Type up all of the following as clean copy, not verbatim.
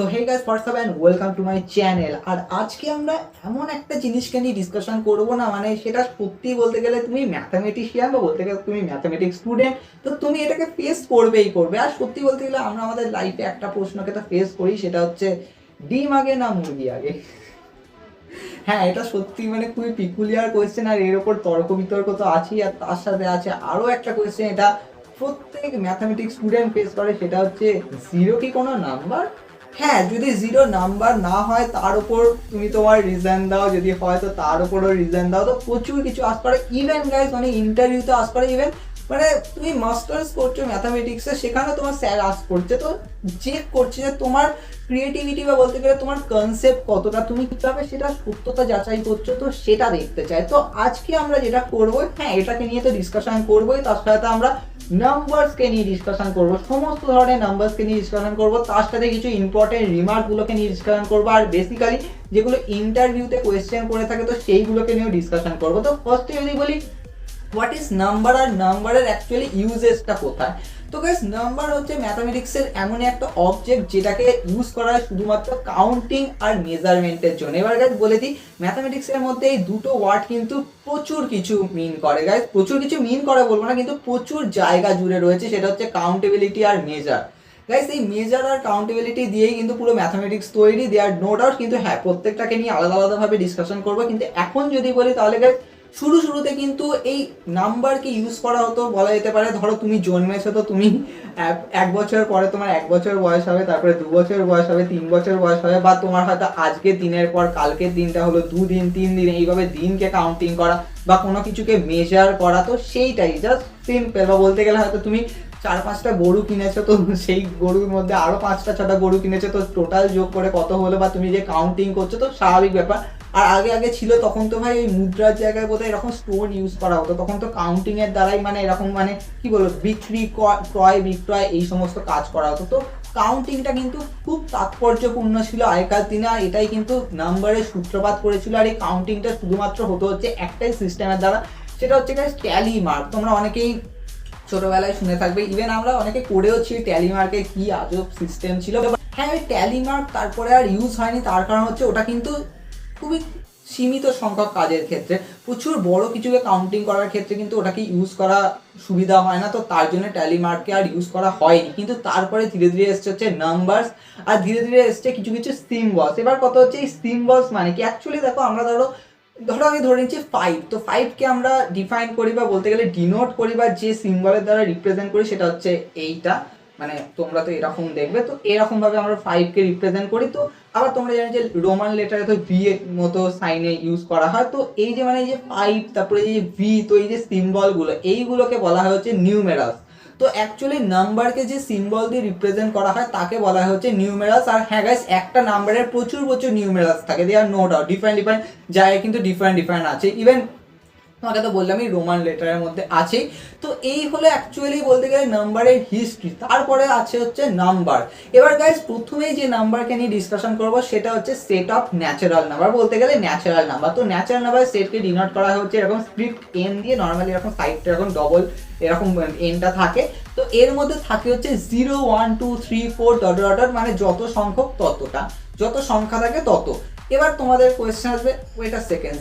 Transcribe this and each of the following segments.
So hey guys what's up and welcome to my channel. আর আজকে আমরা এমন একটা জিনিসকে নিয়ে ডিসকাশন করবো না, মানে সেটা সত্যি বলতে গেলে তুমি ম্যাথামেটিশিয়ান বা বলতে গেলে তুমি ম্যাথামেটিক্স স্টুডেন্ট, তো তুমি এটাকে ফেস করবেই করবে। আর সত্যি বলতে গেলে আমরা আমাদের লাইফে একটা প্রশ্নকে তো ফেস করি, সেটা হচ্ছে ডিম আগে না মুরগি আগে। হ্যাঁ, এটা সত্যি মানে খুবই পিকুলিয়ার কোয়েশ্চেন, আর এর ওপর তর্ক বিতর্ক তো আছেই। আর তার সাথে আছে আরও একটা কোয়েশ্চেন, এটা প্রত্যেক ম্যাথামেটিক্স স্টুডেন্ট ফেস করে, সেটা হচ্ছে জিরো কি কোনো নাম্বার? হ্যাঁ, যদি জিরো নাম্বার না হয় তার উপর তুমি তোমার রিজন দাও, যদি হয় তো তার উপরও রিজন দাও। তো প্রচুর কিছু আস করে, ইভেন গাইজ মানে ইন্টারভিউতে আস করে, ইভেন মানে তুমি মাস্টার্স করছো ম্যাথামেটিক্সে, সেখানে তোমার স্যার আস করছে, তো চেক করছে যে তোমার ক্রিয়েটিভিটি বা বলতে গেলে তোমার কনসেপ্ট কতটা, তুমি কীভাবে সেটা সত্যতা যাচাই করছো, তো সেটা দেখতে চাই। তো আজকে আমরা যেটা করবো, হ্যাঁ এটাকে নিয়ে তো ডিসকাশন করবোই, তার সাথে আমরা নাম্বারসকে নিয়ে ডিসকাশন করবো, সমস্ত ধরনের নাম্বারসকে নিয়ে ডিসকাশন করবো, তার সাথে কিছু ইম্পর্টেন্ট রিমার্কগুলোকে নিয়ে ডিসকাশন করবো, আর বেসিক্যালি যেগুলো ইন্টারভিউতে কোয়েশ্চেন করে থাকে তো সেইগুলোকে নিয়েও ডিসকাশন করবো। তো ফার্স্টে যদি বলি হোয়াট ইজ নাম্বার, আর নাম্বারের অ্যাকচুয়ালি ইউজেসটা কোথায়। তো গাইস, নাম্বার হচ্ছে ম্যাথামেটিক্সের এমন একটা অবজেক্ট যেটাকে ইউজ করা হয় শুধুমাত্র কাউন্টিং আর মেজারমেন্টের জন্য। এবার গাইস বলে দিই, ম্যাথামেটিক্সের মধ্যে এই দুটো ওয়ার্ড কিন্তু প্রচুর কিছু মিন করে। গাইস প্রচুর কিছু মিন করে বলবো না, কিন্তু প্রচুর জায়গা জুড়ে রয়েছে, সেটা হচ্ছে কাউন্টেবিলিটি আর মেজার। গাইস এই মেজার আর কাউন্টেবিলিটি দিয়েই কিন্তু পুরো ম্যাথামেটিক্স তৈরি, দেয়ার নো ডাউট। কিন্তু হ্যাঁ, প্রত্যেকটাকে নিয়ে আলাদা আলাদাভাবে ডিসকাশন করবো, কিন্তু এখন যদি বলি তাহলে গাইস শুরুতে কিন্তু এই নাম্বারকে ইউজ করা হতো বলা যেতে পারে। ধরো তুমি জন্মেছো, তো তুমি এক বছর পরে তোমার 1 বছর বয়স হবে, তারপরে 2 বছর বয়স হবে, 3 বছর বয়স হবে, বা তোমার হয়তো আজকের দিনের পর কালকের দিনটা হলো 2 দিন, 3 দিন, এইভাবে দিনকে কাউন্টিং করা বা কোনো কিছুকে মেজার করা, তো সেইটাই জাস্ট সিম্পল। বা বলতে গেলে হয়তো তুমি 4-5টা গরু কিনেছো, তো সেই গরুর মধ্যে আরো 5টা-6টা গরু কিনেছো, তো টোটাল যোগ করে কত হলো, বা তুমি যে কাউন্টিং করছো, তো স্বাভাবিক ব্যাপার। আর আগে ছিল তখন তো ভাই ওই মুদ্রার জায়গায় বোধহয় এরকম স্টোন ইউজ করা হতো, তখন তো কাউন্টিং এর দ্বারাই মানে এরকম মানে কি বলবো বিক্রি ক্রয় বিক্রয় এই সমস্ত কাজ করা হতো। তো কাউন্টিংটা কিন্তু খুব তাৎপর্যপূর্ণ ছিল আগেকার দিনে, আর এটাই কিন্তু নাম্বারের সূত্রপাত করেছিল। আর এই কাউন্টিংটা শুধুমাত্র হতো হচ্ছে একটাই সিস্টেমের দ্বারা, সেটা হচ্ছে ট্যালি মার্ক। তোমরা অনেকেই ছোটবেলায় শুনে থাকবে, ইভেন আমরা অনেকে করেওছি ট্যালি মার্কের কি আজব সিস্টেম ছিল। হ্যাঁ, ওই ট্যালি মার্ক তারপরে আর ইউজ হয়নি, তার কারণ হচ্ছে ওটা কিন্তু খুবই সীমিত সংখ্যক কাজের ক্ষেত্রে, প্রচুর বড় কিছুকে কাউন্টিং করার ক্ষেত্রে কিন্তু ওটাকে ইউজ করা সুবিধা হয় না, তো তার জন্য ট্যালি মার্ককে আর ইউজ করা হয়নি। কিন্তু তারপরে ধীরে ধীরে এসছে হচ্ছে নাম্বারস, আর ধীরে ধীরে এসছে কিছু কিছু সিম্বলস। এবার কত হচ্ছে এই সিম্বলস মানে কি, অ্যাকচুয়ালি দেখো আমরা ধরো আমি ধরে নিচ্ছি 5, তো 5কে আমরা ডিফাইন করি বা বলতে গেলে ডিনোট করি বা যে সিম্বলের দ্বারা রিপ্রেজেন্ট করি, সেটা হচ্ছে এইটা। মানে তোমরা তো এরকম দেখবে, তো এরকম ভাবে আমরা 5কে রিপ্রেজেন্ট করি। তো আবার তোমরা জানো যে রোমান লেটারে তো ভি এর মতো সাইনে ইউজ করা হয়। তো এই যে মানে এই যে 5, তারপরে এই যে ভি, তো এই যে সিম্বলগুলো এইগুলোকে বলা হয় হচ্ছে নিউমেরালস। তো অ্যাকচুয়ালি নাম্বারকে যে সিম্বল দিয়ে রিপ্রেজেন্ট করা হয় তাকে বলা হয় হচ্ছে নিউমেরালস। আর হ্যাঁ গাইস, একটা নাম্বারের প্রচুর নিউমেরালস থাকে, দেয়ার নো ডাউট ডিফারেন্ট জায়গায় কিন্তু ডিফারেন্ট আছে। ইভেন তোমাকে তো বললামই রোমান লেটারের মধ্যে আছেই। তো এই হলো অ্যাকচুয়ালি বলতে গেলে নাম্বারের হিস্ট্রি। তারপরে আছে হচ্ছে নাম্বার। এবার গাইস প্রথমেই যে নাম্বারকে নিয়ে ডিসকাশন করব সেটা হচ্ছে সেট অফ ন্যাচারাল নাম্বার, বলতে গেলে ন্যাচারাল নাম্বার। তো ন্যাচারাল নাম্বারের সেটকে ডিনোট করা হচ্ছে এরকম স্ক্রিপ্ট এন দিয়ে, নর্মালি এরকম সাইডটা এরকম ডবল এরকম এনটা থাকে। তো এর মধ্যে থাকে হচ্ছে 0, 1, 2, 3, 4 ডট ডট ডট, মানে যত সংখ্যক ততটা, যত সংখ্যা থাকে তত। এবার তোমাদের কোয়েশ্চেন আসবে, ওয়েট আ সেকেন্ড,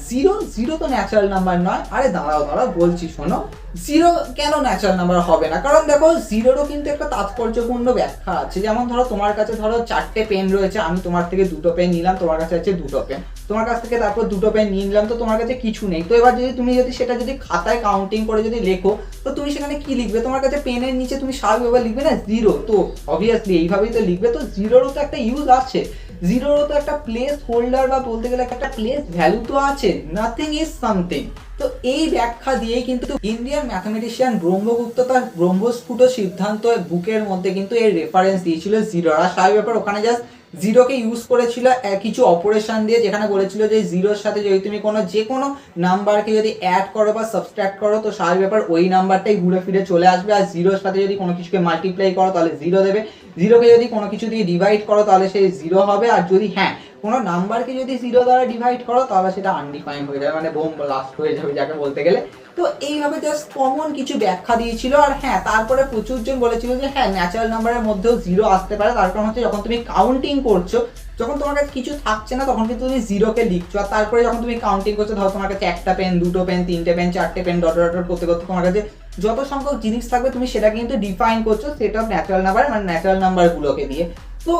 জিরো তো ন্যাচারাল নাম্বার নয়। আরে দাঁড়াও বলছি শোনো, জিরো কেন ন্যাচারাল নাম্বার হবে না? কারণ দেখো জিরোরও কিন্তু একটা তাৎপর্যপূর্ণ ব্যাখ্যা আছে। যেমন ধরো তোমার কাছে ধরো 4টে পেন রয়েছে, আমি তোমার থেকে 2টো পেন নিলাম, তোমার কাছে আছে 2টো পেন, তোমার কাছ থেকে তারপর 2টো পেন নিয়ে নিলাম, তো তোমার কাছে কিছু নেই। তো এবার তুমি যদি সেটা খাতায় কাউন্টিং করে যদি লেখো, তো তুমি সেখানে কি লিখবে? তোমার কাছে পেনের নিচে তুমি স্বাভাবিকভাবে লিখবে না জিরো, তো অবভিয়াসলি এইভাবেই তো লিখবে। তো জিরোরও তো একটা ইউজ আছে, জিরোরও তো একটা প্লেস হোল্ডার বা বলতে গেলে একটা প্লেস ভ্যালু তো আছে, নাথিং ইজ সামথিং। তো এই ব্যাখ্যা দিয়ে কিন্তু ইন্ডিয়ান ম্যাথামেটিশিয়ান ব্রহ্মগুপ্ত তার ব্রহ্মস্ফুট সিদ্ধান্ত বুকের মধ্যে কিন্তু এর রেফারেন্স দিয়েছিল জিরো। আর স্বাভাবিক ব্যাপার ওখানে জাস্ট জিরোকে ইউজ করেছিল কিছু অপারেশন দিয়ে, যেখানে বলেছিল যে জিরোর সাথে যদি তুমি যে কোনো নাম্বারকে যদি অ্যাড করো বা সাবস্ট্রাক্ট করো, তো স্বাভাবিক ব্যাপার ওই নাম্বারটাই ঘুরে ফিরে চলে আসবে। আর জিরোর সাথে যদি কোনো কিছুকে মাল্টিপ্লাই করো তাহলে জিরো দেবে, জিরোকে যদি কোনো কিছু দিয়ে ডিভাইড করো তাহলে সেই জিরো হবে। আর যদি হ্যাঁ কোনো নাম্বারকে যদি 0 দ্বারা ডিভাইড করো তাহলে সেটা আনডিফাইন্ড হয়ে যাবে, মানে বোম ব্লাস্ট হয়ে যাবে যাকে বলতে গেলে। তো এইভাবে জাস্ট কমন কিছু ব্যাখ্যা দিয়েছিল। আর হ্যাঁ, তারপরে প্রচুর জন বলেছিল যে হ্যাঁ ন্যাচারাল নাম্বারের মধ্যেও 0 আসতে পারে, তার কারণ হচ্ছে যখন তুমি কাউন্টিং করছো, যখন তোমার কাছে কিছু থাকছে না তখন কিন্তু তুমি 0কে লিখছো, আর তারপরে যখন তুমি কাউন্টিং করছো, ধরো তোমার কাছে একটা পেন, দুটো পেন, তিনটে পেন, চারটে পেন, ডট ডট করতে করতে তোমার কাছে যত সংখ্যক জিনিস থাকবে তুমি সেটা কিন্তু ডিফাইন করছো সেট অফ ন্যাচারাল নাম্বার, মানে ন্যাচারাল নাম্বারগুলোকে দিয়ে। তো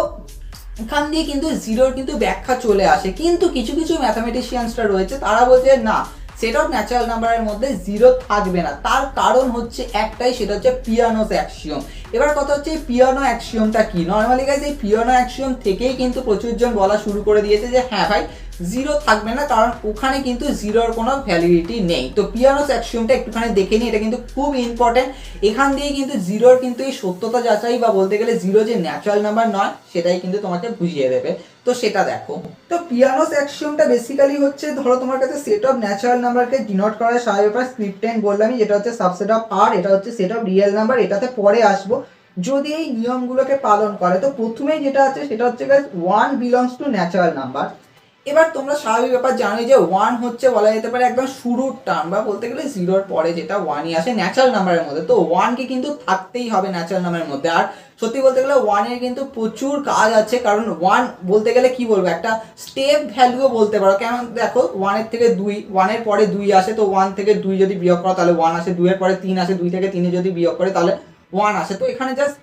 এখান দিয়ে কিন্তু 0-র কিন্তু ব্যাখ্যা চলে আসে। কিন্তু কিছু কিছু ম্যাথামেটিশিয়ানসরা রয়েছে তারা বলছে না, সেট অফ ন্যাচারাল নাম্বারের মধ্যে 0 থাকবে না। তার কারণ হচ্ছে একটাই, সেটা হচ্ছে পিয়ানোস অ্যাক্সিওম। এবার কথা হচ্ছে এই পিয়ানো অ্যাক্সিওমটা কি। নর্মালি গাইস এই পিয়ানো অ্যাক্সিওম থেকেই কিন্তু প্রচুর জন বলা শুরু করে দিয়েছে যে হ্যাঁ ভাই 0 থাকবে না, কারণ ওখানে কিন্তু 0-র কোনো ভ্যালিডিটি নেই। তো পিয়ানোস অ্যাক্সিওমটা একটুখানি দেখে নিই, এটা কিন্তু খুব ইম্পর্টেন্ট। এখান দিয়ে কিন্তু 0-র কিন্তু এই সত্যতা যাচাই বা বলতে গেলে 0 যে ন্যাচারাল নাম্বার নয় সেটাই কিন্তু তোমাকে বুঝিয়ে দেবে। তো সেটা দেখো। তো পিয়ানোস অ্যাক্সিওমটা বেসিক্যালি হচ্ছে, ধরো তোমার কাছে সেট অফ ন্যাচারাল নাম্বারকে ডিনোট করার স্বাভাবিক ব্যাপার স্ক্রিপ্টেন বললামই, যেটা হচ্ছে সাবসেট অফ আর, এটা হচ্ছে সেট অফ রিয়েল নাম্বার, এটাতে পরে আসবো। যদি এই নিয়মগুলোকে পালন করে, তো প্রথমেই যেটা আছে সেটা হচ্ছে guys 1 belongs to natural number. এবার তোমরা স্বাভাবিক ব্যাপার জানোই যে 1 হচ্ছে বলা যেতে পারে একদম শুরুর টার্ম, বা বলতে গেলে 0-র পরে যেটা 1ই আসে ন্যাচারাল নাম্বারের মধ্যে। তো 1কে কিন্তু থাকতেই হবে ন্যাচারাল নাম্বারের মধ্যে। আর সত্যি বলতে গেলে 1-এর কিন্তু প্রচুর কাজ আছে, কারণ 1 বলতে গেলে কি বলবো, একটা স্টেপ ভ্যালুও বলতে পারো। কেমন দেখো, 1-এর থেকে 2, 1-এর পরে 2 আসে, তো 1 থেকে 2 যদি বিয়োগ করো তাহলে 1 আসে, 2-এর পরে 3 আসে, 2 থেকে 3 যদি বিয়োগ করে তাহলে 1 আসে। তো এখানে জাস্ট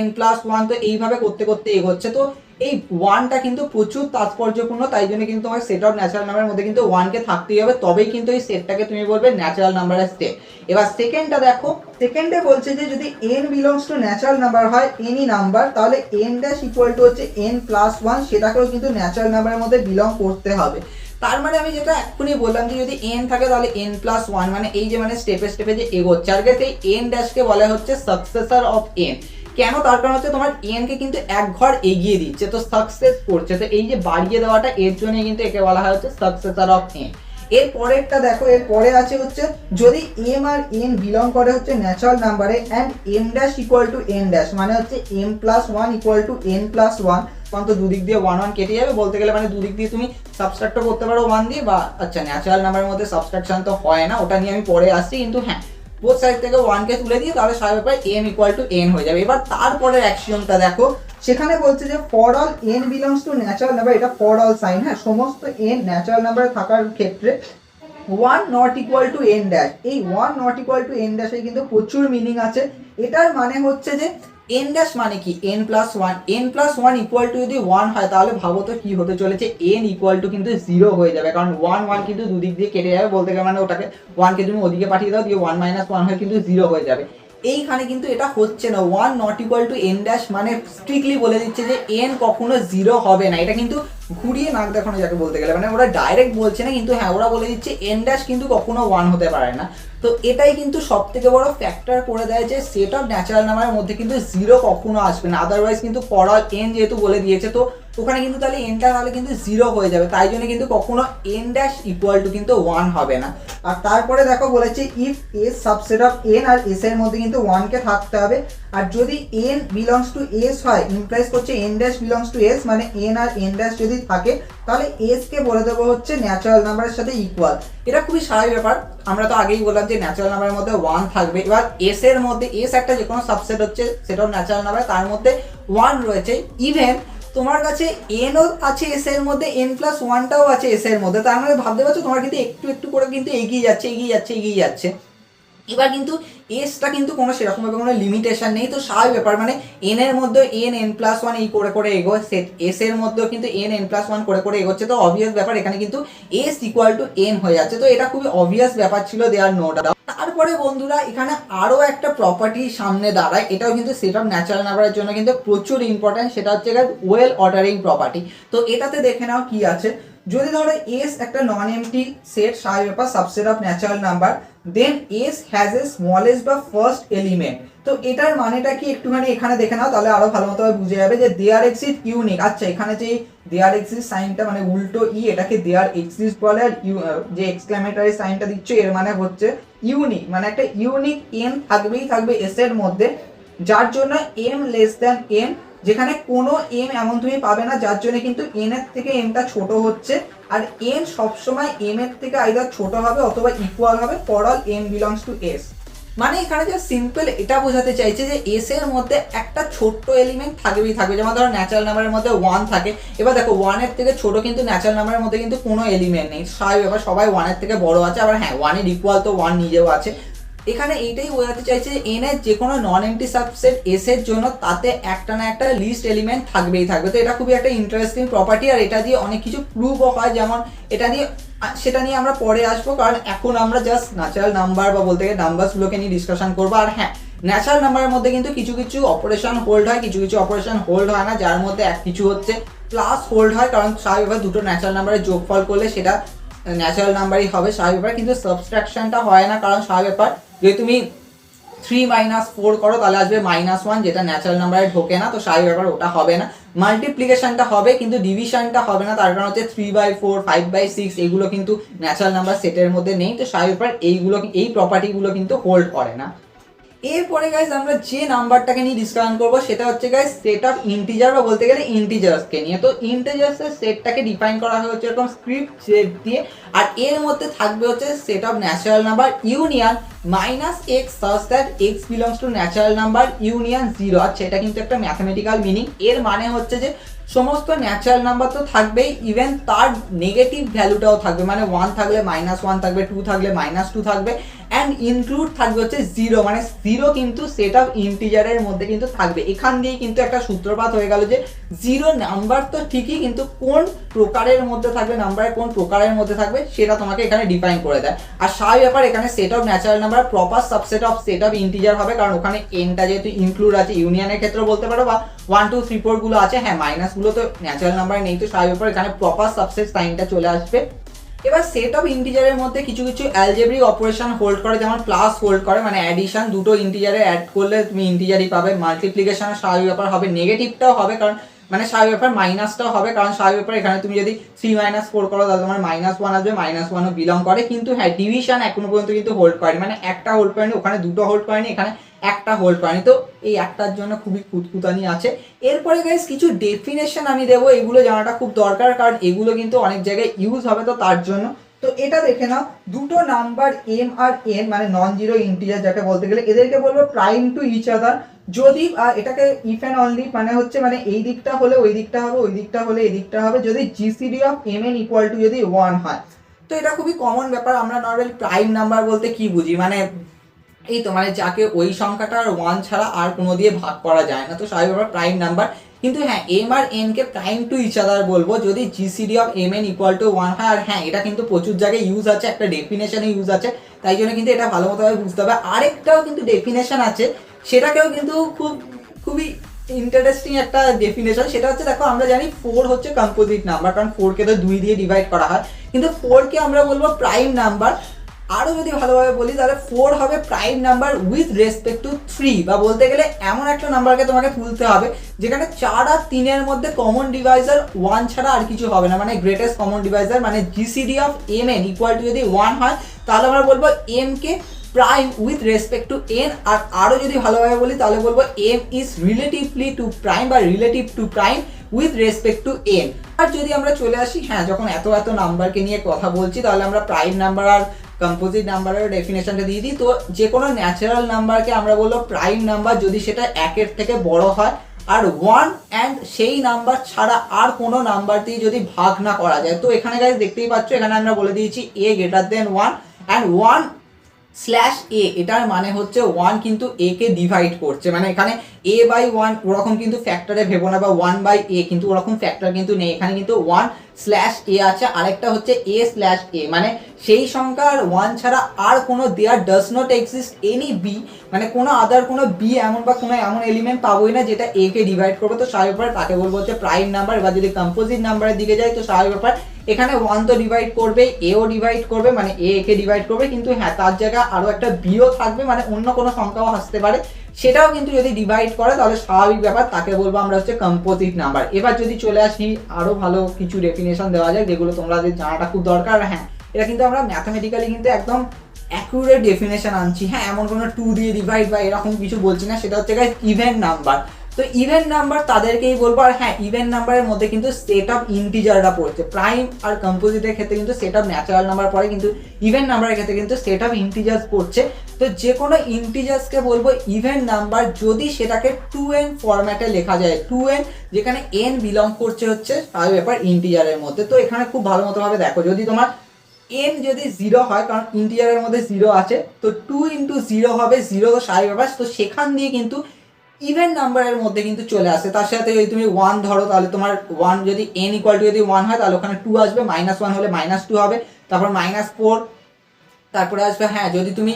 n+1, তো এইভাবে করতে করতে এগোচ্ছে। তো এই 1টা কিন্তু প্রচুর তাৎপর্যপূর্ণ, তাই জন্য কিন্তু তোমার সেট অফ ন্যাচারাল নাম্বারের মধ্যে কিন্তু 1কে থাকতেই হবে, তবেই কিন্তু এই সেটটাকে তুমি বলবে ন্যাচারাল নাম্বারের সেট। এবার সেকেন্ডটা দেখো, সেকেন্ডে বলছে যে যদি n belongs to natural number হয় এনি নাম্বার, তাহলে n ড্যাশ ইকুয়াল টু হচ্ছে n+1, সেটাকেও কিন্তু ন্যাচারাল নাম্বারের মধ্যে বিলং করতে হবে। তার মানে আমি যেটা এক্ষুনি বললাম যে যদি n থাকে তাহলে n+1, মানে এই যে মানে স্টেপে স্টেপে যে এগোচ্ছে। আর সেই n ড্যাশকে বলা হচ্ছে সাকসেসর অফ n। কেন? তার কারণ হচ্ছে তোমার n কে কিন্তু এক ঘর এগিয়ে দিচ্ছে, তো সাকসেস করছে। তো এই যে বাড়িয়ে দেওয়াটা, এর জন্য কিন্তু একে বলা হয় হচ্ছে সাকসেসর অফ n। এর পরেরটা দেখো, এর পরে আছে হচ্ছে যদি m আর n বিলং করে হচ্ছে ন্যাচারাল নাম্বারে and m dash equal to n dash, মানে হচ্ছে m+1 ইকুয়াল টু n+1, তখন তো দুদিক দিয়ে 1 1 কেটে যাবে। বলতে গেলে মানে দুদিক দিয়ে তুমি সাবস্ট্রাক্টও করতে পারো 1 দিয়ে, বা আচ্ছা ন্যাচারাল নাম্বারের মধ্যে সাবস্ট্রাকশন তো হয় না, ওটা নিয়ে আমি পরে আসছি। কিন্তু হ্যাঁ, বোথ সাইড থেকে 1 কে তুলে দিয়ে তাহলে স্বাভাবিক m ইকুয়াল টু n হয়ে যাবে। এবার তারপরের অ্যাকশনটা দেখো, সেখানে বলছে যে for all n belongs to natural number, এটা ফর অল সাইন, হ্যাঁ, সমস্ত n ন্যাচারাল নাম্বারে থাকার ক্ষেত্রে 1 not equal to n dash, এই 1 নট ইকুয়াল টু n ড্যাশে কিন্তু প্রচুর মিনিং আছে। এটার মানে হচ্ছে যে n ড্যাশ মানে কি n+1, n+1 ইকুয়াল টু যদি 1 হয় তাহলে ভাবো তো কি হতে চলেছে, n ইকুয়াল টু কিন্তু 0 হয়ে যাবে, কারণ 1 1 কিন্তু দুদিক দিয়ে কেটে যাবে। বলতে গেলে মানে ওটাকে 1 কে তুমি ওদিকে পাঠিয়ে দাও, দিয়ে 1 - 1 হয়ে কিন্তু 0 হয়ে যাবে। এইখানে কিন্তু এটা হচ্ছে না, 1 not equal to n dash মানে স্ট্রিক্টলি বলে দিচ্ছে যে n কখনো 0 হবে না। এটা কিন্তু ঘুরিয়ে নাক দেখানো যাকে বলতে গেলে, মানে ওরা ডাইরেক্ট বলছে না, কিন্তু হ্যাঁ ওরা বলে দিচ্ছে n ড্যাশ কিন্তু কখনো 1 হতে পারে না। তো এটাই কিন্তু সব থেকে বড় ফ্যাক্টর করে দেয় যে সেট অফ ন্যাচারাল নাম্বারের মধ্যে কিন্তু 0 কখনো আসবে না। আদারওয়াইজ কিন্তু ফর অল n যেহেতু বলে দিয়েছে, তো ওখানে কিন্তু তাহলে nটা তাহলে কিন্তু 0 হয়ে যাবে, তাই জন্য কিন্তু কখনো n ড্যাশ ইকুয়াল টু কিন্তু 1 হবে না। আর তারপরে দেখো বলেছে if s subset of n আর s এর মধ্যে কিন্তু 1 কে থাকতে হবে। আর যদি n বিলংস টু s হয়, ইমপ্লাইজ করছে n dash belongs to s, মানে n আর n ড্যাশ যদি থাকে তাহলে s কে বলে দেবো হচ্ছে ন্যাচারাল নাম্বারের সাথে ইকুয়াল। এটা খুবই স্বাভাবিক ব্যাপার, আমরা তো আগেই বললাম যে ন্যাচারাল নাম্বারের মধ্যে 1 থাকবে। এবার s এর মধ্যে, s একটা যে কোনো সাবসেট হচ্ছে সেটা ন্যাচারাল নাম্বার, তার মধ্যে 1 রয়েছে। ইভেন তোমার কাছে n ও আছে s এর মধ্যে, n+1টাও আছে s এর মধ্যে, তার মানে ভাবতে পারছো তোমার কিন্তু একটু একটু করে কিন্তু এগিয়ে যাচ্ছে। এবার কিন্তু এসটা কিন্তু কোনো সেরকমভাবে কোনো লিমিটেশন নেই। তো স্বাভাবিক ব্যাপার, মানে n এর মধ্যে n+1 এই করে করে এগোয়, সেট s এর মধ্যেও কিন্তু n+1 করে করে এগোচ্ছে। তো অবভিয়াস ব্যাপার এখানে কিন্তু s ইকুয়াল টু n হয়ে যাচ্ছে। তো এটা খুবই অবভিয়াস ব্যাপার ছিল, দেয়ার নো ডাউট। তারপরে বন্ধুরা এখানে আরো একটা প্রপার্টি সামনে দাঁড়ায়, এটাও কিন্তু সেট অফ ন্যাচারাল নাম্বারের জন্য কিন্তু প্রচুর ইম্পর্টেন্ট, সেটা হচ্ছে ওয়েল অর্ডারিং প্রপার্টি। তো এটাতে দেখে নাও কি আছে। যদি ধরো s একটা নন এমটি সেট, স্বাভাবিক ব্যাপার subset of natural number, then s has a smallest বা ফার্স্ট এলিমেন্ট। তো এটার মানেটা কি একটুখানি এখানে দেখে নাও, তাহলে আরো ভালো মতো বুঝে যাবে যে দেয়ার এক্সিস্ট ইউনিক। আচ্ছা, এখানে যে দেয়ার এক্সিস্ট সাইনটা মানে উল্টো ই, এটাকে দেয়ার এক্সিস্ট বলে। আর যে এক্সক্লেমেটরি সাইনটা দিচ্ছ এর মানে হচ্ছে ইউনিক, মানে একটা ইউনিক m থাকবেই থাকবে s এর মধ্যে, যার জন্য m লেস দ্যান n যেখানে কোনো এম এমন তুমি পাবে না যার জন্য কিন্তু এন এর থেকে এমটা ছোট হচ্ছে, আর এন সবসময় এম এর থেকে আইদার ছোট হবে অথবা ইকুয়াল হবে for all M belongs to S. মানে এখানে যে সিম্পল এটা বোঝাতে চাইছে যে এস এর মধ্যে একটা ছোট্ট এলিমেন্ট থাকবেই থাকবে, যেমন ধরো ন্যাচারাল নাম্বারের মধ্যে 1 থাকে। এবার দেখো 1 এর থেকে ছোট কিন্তু ন্যাচারাল নাম্বারের মধ্যে কিন্তু কোনো এলিমেন্ট নেই, এবার সবাই 1 এর থেকে বড় আছে, আবার হ্যাঁ 1 এর ইকুয়াল তো 1 নিজেও আছে। এখানে এইটাই বোঝাতে চাইছে যে এন এর যে কোনো নন এমটি সাবসেট এস এর জন্য তাতে একটা না একটা লিস্ট এলিমেন্ট থাকবেই থাকবে। তো এটা খুবই একটা ইন্টারেস্টিং প্রপার্টি, আর এটা দিয়ে অনেক কিছু প্রুভও হয়, যেমন এটা দিয়ে সেটা নিয়ে আমরা পরে আসবো, কারণ এখন আমরা জাস্ট ন্যাচারাল নাম্বার বা বলতে গেলে নাম্বারসগুলোকে নিয়ে ডিসকাশন করবো। আর হ্যাঁ, ন্যাচারাল নাম্বারের মধ্যে কিন্তু কিছু কিছু অপারেশন হোল্ড হয়, কিছু কিছু অপারেশন হোল্ড হয় না, যার মধ্যে এক কিছু হচ্ছে প্লাস হোল্ড হয়, কারণ স্বাভাবিকভাবে দুটো ন্যাচারাল নাম্বারের যোগফল করলে সেটা ন্যাচারাল নাম্বারই হবে স্বাভাবিক, কিন্তু সাবস্ট্রাকশনটা হয় না, কারণ স্বাভাবিক যদি তুমি 3 - 4 করো তাহলে আসবে -1, যেটা ন্যাচারাল নাম্বারে ঢোকে না, তো স্বাভাবিক ব্যাপার ওটা হবে না। মাল্টিপ্লিকেশনটা হবে কিন্তু ডিভিশনটা হবে না, তার কারণ হচ্ছে 3/4, 5/6 এগুলো কিন্তু ন্যাচারাল নাম্বার সেটের মধ্যে নেই, তো স্বাভাবিক ব্যাপার এইগুলো এই প্রপার্টিগুলো কিন্তু হোল্ড করে না। এরপরে গাইজ আমরা যে নাম্বারটাকে নিয়ে ডিসকাশন করবো সেটা হচ্ছে গাইজ সেট অফ ইন্টিজার বা বলতে গেলে ইন্টিজার্সকে নিয়ে। তো ইন্টিজার্সের সেটটাকে ডিফাইন করা হচ্ছে এরকম স্ক্রিপ্ট সেট দিয়ে, আর এর মধ্যে থাকবে হচ্ছে set of natural number union -x such that x belongs to natural number union 0। আচ্ছা, এটা কিন্তু একটা ম্যাথমেটিক্যাল মিনিং। এর মানে হচ্ছে যে সমস্ত ন্যাচারাল নাম্বার তো থাকবেই, ইভেন তার নেগেটিভ ভ্যালুটাও থাকবে, মানে 1 থাকলে -1 থাকবে, 2 থাকলে -2 থাকবে, অ্যান্ড ইনক্লুড থাকবে হচ্ছে 0, মানে 0 কিন্তু সেট অফ ইন্টিজারের মধ্যে কিন্তু থাকবে। এখান দিয়েই কিন্তু একটা সূত্রপাত হয়ে গেল যে 0 নাম্বার তো ঠিকই, কিন্তু কোন প্রকারের মধ্যে থাকবে, নাম্বারের কোন প্রকারের মধ্যে থাকবে সেটা তোমাকে এখানে ডিফাইন করে দেয়। আর স্বাভাবিক ব্যাপার এখানে set of natural number proper subset of set of integer হবে, কারণ ওখানে এনটা যেহেতু ইনক্লুড আছে, ইউনিয়নের ক্ষেত্রে বলতে পারো, বা 1 2 3 4 গুলো আছে, হ্যাঁ মাইনাসগুলো তো ন্যাচারাল নাম্বার নেই, তো স্বাভাবিক ব্যাপার এখানে প্রপার সাবসেট সাইনটা চলে আসবে। এবার সেট অফ ইন্টিজারের মধ্যে কিছু কিছু অ্যালজেব্রিক অপারেশন হোল্ড করে, যেমন প্লাস হোল্ড করে, মানে অ্যাডিশন, দুটো ইন্টিজারে অ্যাড করলে তুমি ইন্টিজারই পাবে। মাল্টিপ্লিকেশনের স্বাভাবিক ব্যাপার হবে, নেগেটিভটাও হবে, কারণ মানে স্বাভাবিক ব্যাপার মাইনাসটাও হবে, কারণ স্বাভাবিক ব্যাপার এখানে তুমি যদি 3 - 4 করো তাহলে তোমার -1 আসবে, -1ও বিলং করে। কিন্তু হ্যাঁ, ডিভিশন এখনো পর্যন্ত কিন্তু হোল্ড করেনি, মানে একটা হোল্ড করেনি, ওখানে দুটো হোল্ড করেনি, এখানে একটা হোল্ড করেনি, তো এই একটার জন্য খুবই খুঁতখুঁতানি আছে। এরপরে গাইস কিছু ডেফিনেশন আমি দেবো, এগুলো জানাটা খুব দরকার, কারণ এগুলো কিন্তু অনেক জায়গায় ইউজ হবে, তো তার জন্য। তো এটা দেখে নাও, দুটো নাম্বার এম আর এন মানে নন জিরো ইন্টিজার যাকে বলতে গেলে, এদেরকে বলবো প্রাইম টু ইচ আদার যদি এটাকে ইফ অ্যান্ড অনলি মানে হচ্ছে মানে এই দিকটা হলে ওই দিকটা হবে, ওই দিকটা হলে এই দিকটা হবে, যদি GCD of M N equal to যদি 1 হয়। তো এটা খুবই কমন ব্যাপার। আমরা নর্মালি প্রাইম নাম্বার বলতে কি বুঝি, মানে এই তো মানে যাকে ওই সংখ্যাটা 1 ছাড়া আর কোনো দিয়ে ভাগ করা যায় না, তো স্বাভাবিক ব্যাপার প্রাইম নাম্বার। কিন্তু হ্যাঁ, এম আর এন কে প্রাইম টু ইচ আদার বলবো যদি GCD of M N equal to 1 হয়। আর হ্যাঁ, এটা কিন্তু প্রচুর জায়গায় ইউজ আছে, একটা ডেফিনেশনে ইউজ আছে, তাই জন্য কিন্তু এটা ভালো মতোভাবে বুঝতে হবে। আরেকটাও কিন্তু ডেফিনেশন আছে, সেটাকেও কিন্তু খুবই ইন্টারেস্টিং একটা ডেফিনেশন। সেটা হচ্ছে, দেখো আমরা জানি 4 হচ্ছে কম্পোজিট নাম্বার, কারণ 4 কে তো 2 দিয়ে ডিভাইড করা হয়, কিন্তু 4 কে আমরা বলবো প্রাইম নাম্বার। আরো যদি ভালোভাবে বলি তাহলে 4 হবে prime number with respect two 3, বা বলতে গেলে এমন একটা নাম্বারকে তোমাকে তুলতে হবে যেখানে 4 আর 3 এর মধ্যে কমন ডিভাইজার 1 ছাড়া আর কিছু হবে না, মানে গ্রেটেস্ট কমন ডিভাইজার, মানে GCD of M N equal to যদি 1 হয় তাহলে আমরা বলবো এম কে prime with respect to N. আর আরো যদি ভালোভাবে বলি তাহলে বলবো M is relatively to prime বা relative to prime with respect to N. আর যদি আমরা চলে আসি, হ্যাঁ যখন এত নাম্বারকে নিয়ে কথা বলছি তাহলে আমরা প্রাইম নাম্বার আর কম্পোজিট নাম্বারের ডেফিনেশনটা দিয়ে দিই। তো যে কোনো ন্যাচারাল নাম্বারকে আমরা বলবো প্রাইম নাম্বার যদি সেটা 1 থেকে বড় হয়, আর 1 অ্যান্ড সেই নাম্বার ছাড়া আর কোনো নাম্বার দিয়ে যদি ভাগ না করা যায়। তো এখানে গাইস দেখতেই পাচ্ছ, এখানে আমরা বলে দিয়েছি a greater than 1 and 1/a, এটার মানে হচ্ছে 1 কিন্তু a কে ডিভাইড করছে, মানে এখানে a/1 ওরকম কিন্তু ফ্যাক্টরে ভেবো না, বা 1/a কিন্তু ওরকম ফ্যাক্টর কিন্তু নেই, এখানে কিন্তু 1/a আছে। আরেকটা হচ্ছে a/a, মানে সেই সংখ্যার 1 ছাড়া আর কোনো there does not exist any B, মানে কোনো আদার কোনো বি এমন বা কোনো এমন এলিমেন্ট পাবোই না যেটা a কে ডিভাইড করবে। তো স্বাভাবিক ব্যাপার তাকে বলবো হচ্ছে প্রাইম নাম্বার। এবার যদি কম্পোজিট নাম্বারের দিকে যাই তো স্বাভাবিক ব্যাপার এখানে 1 তো ডিভাইড করবে, এও ডিভাইড করবে, মানে এ কে ডিভাইড করবে, কিন্তু হ্যাঁ তার জায়গায় আরো একটা বিও থাকবে, মানে অন্য কোনো সংখ্যাও আসতে পারে, সেটাও কিন্তু যদি ডিভাইড করে তাহলে স্বাভাবিক ব্যাপার তাকে বলবো আমরা হচ্ছে কম্পোজিট নাম্বার। এবার যদি চলে আসি আরো ভালো কিছু ডেফিনেশন দেওয়া যায় যেগুলো তোমাদের জানাটা খুব দরকার। হ্যাঁ, এটা কিন্তু আমরা ম্যাথমেটিক্যালি কিন্তু একদম অ্যাকুরেট ডেফিনেশন আনছি, হ্যাঁ এমন কোনো 2 দিয়ে ডিভাইড বা এরকম কিছু বলছি না। সেটা হচ্ছে গাইস ইভেন নাম্বার। তো ইভেন নাম্বার তাদেরকেই বলবো। আর হ্যাঁ, ইভেন নাম্বারের মধ্যে কিন্তু সেট অফ ইন্টিজাররা পড়ছে। প্রাইম আর কম্পোজিটের ক্ষেত্রে কিন্তু সেট অফ ন্যাচারাল নাম্বার পড়ে, কিন্তু ইভেন নাম্বারের ক্ষেত্রে কিন্তু সেট অফ ইন্টিজার্স পড়ছে। তো যে কোনো ইন্টিজার্সকে বলবো ইভেন নাম্বার যদি সেটাকে 2n ফরম্যাটে লেখা যায়, 2n যেখানে n বিলং করছে হচ্ছে তার ব্যাপার ইন্টিজারের মধ্যে। তো এখানে খুব ভালো মতো ভাবে দেখো, যদি তোমার n যদি 0 হয়, কারণ ইন্টিজারের মধ্যে 0 আছে, তো 2 ইন্টু 0 হবে 0, তো স্বাভাবিক ব্যাপার। তো সেখান দিয়ে কিন্তু ইভেন নাম্বারের মধ্যে কিন্তু চলে আসে। তার সাথে যদি তুমি 1 ধরো, তাহলে তোমার 1 যদি n ইকুয়াল টু যদি 1 হয়, তাহলে ওখানে 2 আসবে, -1 হলে -2 হবে, তারপর -4, তারপরে আসবে হ্যাঁ যদি তুমি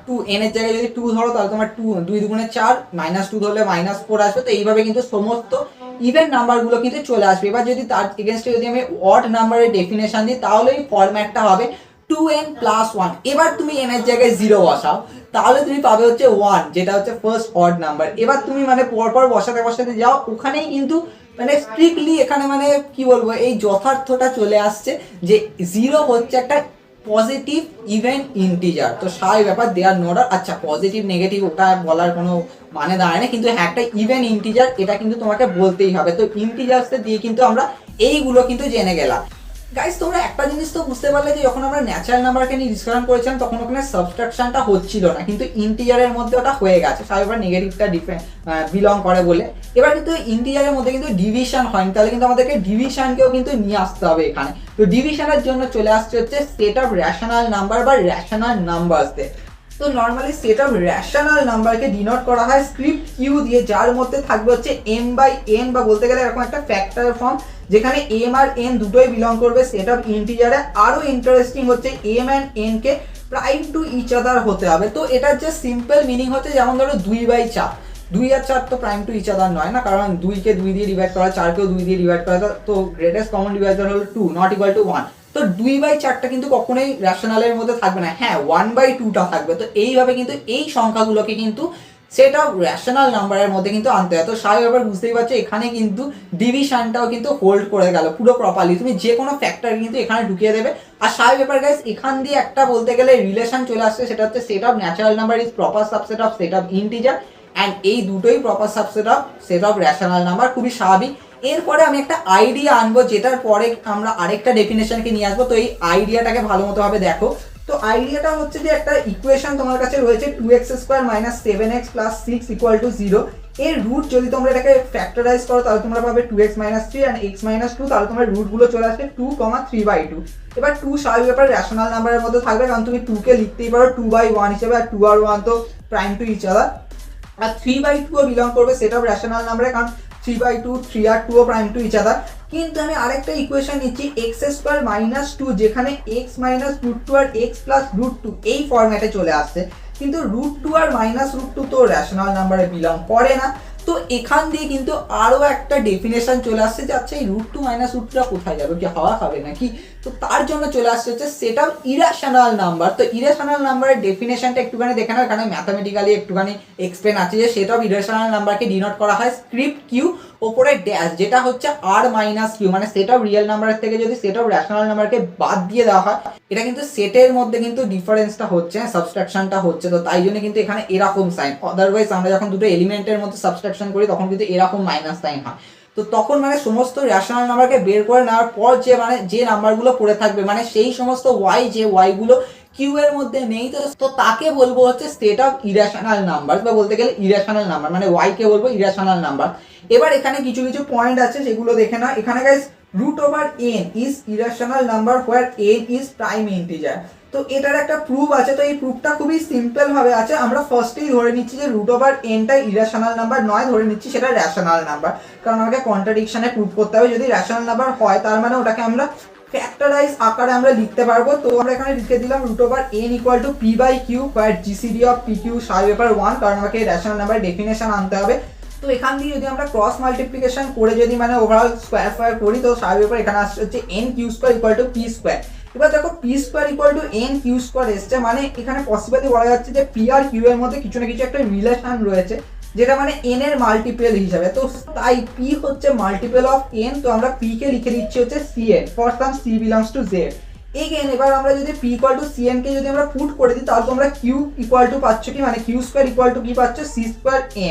2 n এর জায়গায় যদি 2 ধরো, তাহলে তোমার 2 2 দুগুণে 4, -2 ধরলে -4 আসবে। তো এইভাবে কিন্তু সমস্ত ইভেন নাম্বারগুলো কিন্তু চলে আসবে। এবার যদি তার এগেনস্টে যদি আমি অড নাম্বারের ডেফিনেশন দিই, তাহলে এই ফরম্যাটটা হবে 2n + 1। এবার তুমি n এর জায়গায় 0 বসাও, তাহলে তুমি পাবে হচ্ছে 1, যেটা হচ্ছে ফার্স্ট অড নাম্বার। এবার তুমি মানে পরপর বসাতে যাও, ওখানেই কিন্তু মানে স্ট্রিক্টলি এখানে মানে কি বলবো, এই যথার্থটা চলে আসছে যে 0 হচ্ছে একটা পজিটিভ ইভেন ইন্টিজার। তো স্বাভাবিক ব্যাপার, দেয়ার নোডার। আচ্ছা, পজিটিভ নেগেটিভ ওটা বলার কোনো মানে দাঁড়ায় না, কিন্তু হ্যাঁ একটা ইভেন ইন্টিজার এটা কিন্তু তোমাকে বলতেই হবে। তো ইন্টিজার্সে দিয়ে কিন্তু আমরা এইগুলো কিন্তু জেনে গেলাম। গাইস, তোমরা একটা জিনিস তো বুঝতে পারলে যে যখন আমরা ন্যাচারাল নাম্বারকে নিয়ে ডিসকাশন করেছিলাম, তখন ওখানে সাবট্রাকশনটা হচ্ছিল না, কিন্তু ইন্টিজারের মধ্যে ওটা হয়ে গেছে। স্বাভাবিক নেগেটিভটা বিলং করে বলে। এবার কিন্তু ইন্টিজারের মধ্যে কিন্তু ডিভিশন হয়নি, তাহলে কিন্তু আমাদেরকে ডিভিশনকেও কিন্তু নিয়ে আসতে হবে এখানে। তো ডিভিশনের জন্য চলে আসছে হচ্ছে সেট অফ রেশনাল নাম্বার বা রেশনাল নাম্বারসে। তো নর্মালি সেট অফ রেশনাল নাম্বারকে ডিনোট করা হয় স্ক্রিপ্ট কিউ দিয়ে, যার মধ্যে থাকবে হচ্ছে m/n, বা বলতে গেলে এরকম একটা ফ্যাক্টর ফর্ম, যেখানে m আর n দুটোই বিলং করবে সেট অফ ইন্টিজারে। আরো ইন্টারেস্টিং হচ্ছে m and n কে প্রাইম টু ইচ আদার হতে হবে। তো এটার যে সিম্পল মিনিং হচ্ছে, যেমন ধরো 2/4, 2 আর 4 তো প্রাইম টু ইচ আদার নয় না, কারণ 2 কে 2 দিয়ে ডিভাইড করা, 4 কেও 2 দিয়ে ডিভাইড করা, তো গ্রেটেস্ট কমন ডিভাইজার হলো 2, নট ইকুয়াল টু 1। তো 2/4টা কিন্তু কখনোই রেশনালের মধ্যে থাকবে না, হ্যাঁ 1/2টা থাকবে। তো এইভাবে কিন্তু এই সংখ্যাগুলোকে কিন্তু সেট অফ রেশনাল নাম্বারের মধ্যে কিন্তু আনতে হয়। তো স্বাভাবিক ব্যাপার বুঝতেই পারছো, এখানে কিন্তু ডিভিশনটাও কিন্তু হোল্ড করে গেল পুরো প্রপারলি। তুমি যে কোনো ফ্যাক্টর কিন্তু এখানে ঢুকিয়ে দেবে। আর স্বাভাবিক ব্যাপার গাইস, এখান দিয়ে একটা বলতে গেলে রিলেশন চলে আসছে, সেটা হচ্ছে set of natural number is proper subset of set of integer, and এই দুটোই proper subset of set of rational number. খুবই স্বাভাবিক। এরপরে আমি একটা আইডিয়া আনবো, যেটার পরে আমরা আরেকটা ডেফিনেশনকে নিয়ে আসবো। তো এই আইডিয়াটাকে ভালো মতো ভাবে দেখো। তো আইডিয়াটা হচ্ছে যে একটা ইকুয়েশন তোমার কাছে রয়েছে 2x² - 7x + 6 = 0। এর রুট যদি তোমরা এটাকে ফ্যাক্টরাইজ করো, তাহলে তোমরা পাবে 2x - 3 and x - 2, তাহলে তোমার রুটগুলো চলে আসবে 2, 3/2। এবার 2 স্বাভাবিক ব্যাপার রেশনাল নাম্বারের মধ্যে থাকবে, কারণ তুমি 2 কে লিখতেই পারো 2/1 হিসেবে, আর 2 আর 1 তো প্রাইম টু ইচ আদার। আর 3/2 ও বিলং করবে সেট অফ রেশনাল নাম্বারে, কারণ 3/2, 3 আর 2 ও প্রাইম টু ইচ আদার। কিন্তু আমি আরেকটা ইকুয়েশন নিচ্ছি x² - 2, যেখানে x - √2 আর x + √2 এই ফরম্যাটে চলে আসছে, কিন্তু √2 আর -√2 তো রেশনাল নাম্বারে বিলং করে না। তো এখান দিয়ে কিন্তু আরো একটা ডেফিনেশন চলে আসছে যে আচ্ছা এই √2 -√2টা কোথায় যাবে, কি হাওয়া খাবে নাকি? তো তার জন্য চলে আসছে হচ্ছে সেট অফ ইরেশনাল নাম্বার। তো ইরেশনাল নাম্বারের ডেফিনেশনটা একটুখানি দেখে নাও, কারণ ম্যাথামেটিক্যালি একটুখানি এক্সপ্লেন আছে যে সেট অফ ইরেশনাল নাম্বারকে ডিনোট করা হয় স্ক্রিপ্ট কিউ ওপরে ড্যাশ, যেটা হচ্ছে r - q, মানে সেট অফ রিয়েল নাম্বারের থেকে যদি সেট অফ রেশনাল নাম্বারকে বাদ দিয়ে দেওয়া হয়, এটা কিন্তু সেটের মধ্যে কিন্তু ডিফারেন্সটা হচ্ছে, সাবট্রাকশনটা হচ্ছে। তো তাই জন্য কিন্তু এখানে এরকম সাইন। আদারওয়াইজ আমরা যখন দুটো এলিমেন্টের মধ্যে সাবট্রাকশন করি, তখন কিন্তু এরকম মাইনাস সাইন হয়। তো তখন মানে সমস্ত রেশনাল নাম্বারকে বের করে নেওয়ার পর যে মানে যে নাম্বারগুলো পড়ে থাকবে, মানে সেই সমস্ত ওয়াই, যে ওয়াইগুলো কিউ এর মধ্যে নেই, তো তাকে বলবো হচ্ছে সেট অফ ইরেশনাল নাম্বার, বা বলতে গেলে ইরেশনাল নাম্বার, মানে ওয়াই কে বলবো ইরেশনাল নাম্বার। এবার এখানে কিছু কিছু পয়েন্ট আছে, সেগুলো দেখে না। এখানে guys √n is irrational number where n is prime integer. তো এটার একটা প্রুফ আছে। তো এই প্রুফটা খুবই সিম্পল ভাবে আছে। আমরা ফার্স্টেই ধরে নিচ্ছি যে √n-টা ইরেশনাল নাম্বার নয়, ধরে নিচ্ছি সেটা রেশনাল নাম্বার, কারণ আমাকে কন্ট্রাডিকশনে প্রুফ করতে হবে। যদি রেশনাল নাম্বার হয়, তার মানে ওটাকে আমরা ফ্যাক্টরাইজ আকারে আমরা লিখতে পারবো। তো আমরা এখানে লিখে দিলাম √n = p/q where GCD of pq স্বাভাবিক ব্যাপার 1, কারণ আমাকে রেশনাল নাম্বার ডেফিনেশন আনতে হবে। তো এখান দিয়ে যদি আমরা ক্রস মাল্টিপ্লিকেশন করে যদি মানে ওভারঅল স্কয়ার করি, তো স্বাভাবিক ব্যাপার এখানে আসছে হচ্ছে n/q² = p²। এবার দেখো p² = n/q² এসছে, মানে এখানে পসিবলি বলা যাচ্ছে যে p আর q এর মধ্যে কিছু না কিছু একটা রিলেশন রয়েছে, যেটা মানে n এর মাল্টিপল হিসাবে। তো তাই p হচ্ছে মাল্টিপল অফ n। তো আমরা p কে লিখে দিচ্ছি হচ্ছে cn for some c belongs to z। Again এবার আমরা যদি p = cn কে যদি আমরা পুট করে দিই, তাহলে তোমরা q = পাচ্ছ কি, মানে q² = কি পাচ্ছ, c²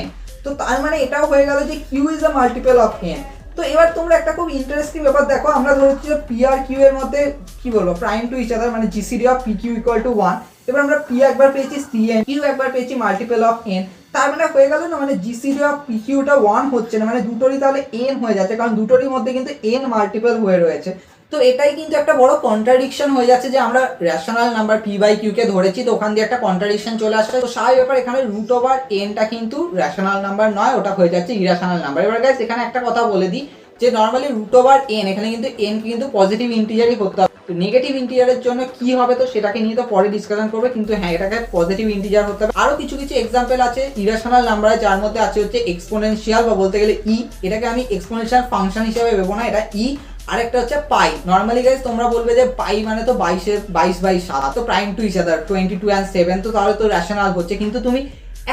n। তো তার মানে এটাও হয়ে গেল যে Q is a multiple of N. তো এবার তোমরা একটা খুব ইন্টারেস্টিং ব্যাপার দেখো, আমরা ধরছি পি আর কিউ এর মধ্যে কি বলবো প্রাইম টু ইচ আদার, মানে GCD of P Q equal to 1। এবার আমরা পি একবার পেয়েছি সি এন, কিউ একবার পেয়েছি মাল্টিপল অফ এন, তার মানে হয়ে গেল না মানে জিসিডি অফ পি কিউটা 1 হচ্ছে না, মানে দুটোরই তাহলে এন হয়ে যাচ্ছে, কারণ দুটোরই মধ্যে কিন্তু এন মাল্টিপল হয়ে রয়েছে। তো এটাই কিন্তু একটা বড় কন্ট্রাডিকশন হয়ে যাচ্ছে যে আমরা rational number P by Q কে ধরেছি, তো ওখান দিয়ে একটা কন্ট্রাডিকশন চলে আসছে। তো স্বাভাবিক ব্যাপার এখানে রুট ওভার এনটা কিন্তু রেশনাল নাম্বার নয়, ওটা হয়ে যাচ্ছে ইরেশনাল নাম্বার। এবার গাইস এখানে একটা কথা বলে দিই যে নর্মালি রুট ওভার এন এখানে কিন্তু এন কিন্তু পজিটিভ ইন্টিজারই করতে হবে, তো নেগেটিভ ইন্টিজারের জন্য কি হবে তো সেটাকে নিয়ে তো পরে ডিসকাশন করবে, কিন্তু হ্যাঁ এটাকে পজিটিভ ইন্টিজার হতে হবে। আরো কিছু কিছু এক্সাম্পল আছে ইরেশনাল নাম্বারে, যার মধ্যে আছে হচ্ছে এক্সপোনেনশিয়াল বা বলতে গেলে ই, এটাকে আমি এক্সপোনেনশিয়াল ফাংশন হিসেবে ভেবো না, এটা ই। আরেকটা হচ্ছে পাই। নর্মালি গাইস তোমরা বলবে যে পাই মানে তো 22/7, তো prime to each other 22 and 7, তো তাহলে তো রেশনাল হচ্ছে। কিন্তু তুমি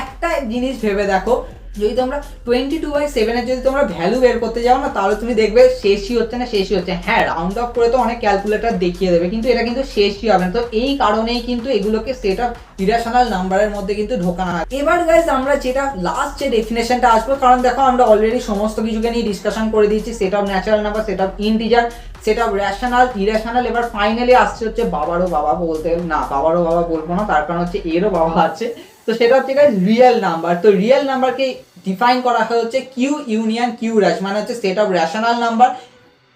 একটা জিনিস ভেবে দেখো, যদি তোমরা 22/7 এর যদি তোমরা ভ্যালু বের করতে যাও না, তাহলে তুমি দেখবে শেষই হচ্ছে না, শেষই হচ্ছে। হ্যাঁ রাউন্ড অফ করে তো অনেক ক্যালকুলেটর দেখিয়ে দেবে, কিন্তু এটা কিন্তু শেষই হবে না। তো এই কারণেই কিন্তু এগুলোকে সেট অফ ইরেশনাল নাম্বারের মধ্যে কিন্তু ঢোকানো হয়। এবার গাইস আমরা যেটা লাস্ট যে ডেফিনেশনটা আসবো, কারণ দেখো আমরা অলরেডি সমস্ত কিছুকে নিয়ে ডিসকাশন করে দিয়েছি, set of natural number, set of integer, set of rational, irrational. এবার ফাইনালি আসছে হচ্ছে বাবারও বাবা, বলতে না বাবারও বাবা বলবো না, তার কারণ হচ্ছে এরও বাবা আছে। তো সেটা হচ্ছে গাইস রিয়েল নাম্বার। তো রিয়েল নাম্বারকে ডিফাইন করা হয় হচ্ছে কিউ ইউনিয়ন কিউ র্যাশ, মানে হচ্ছে set of rational number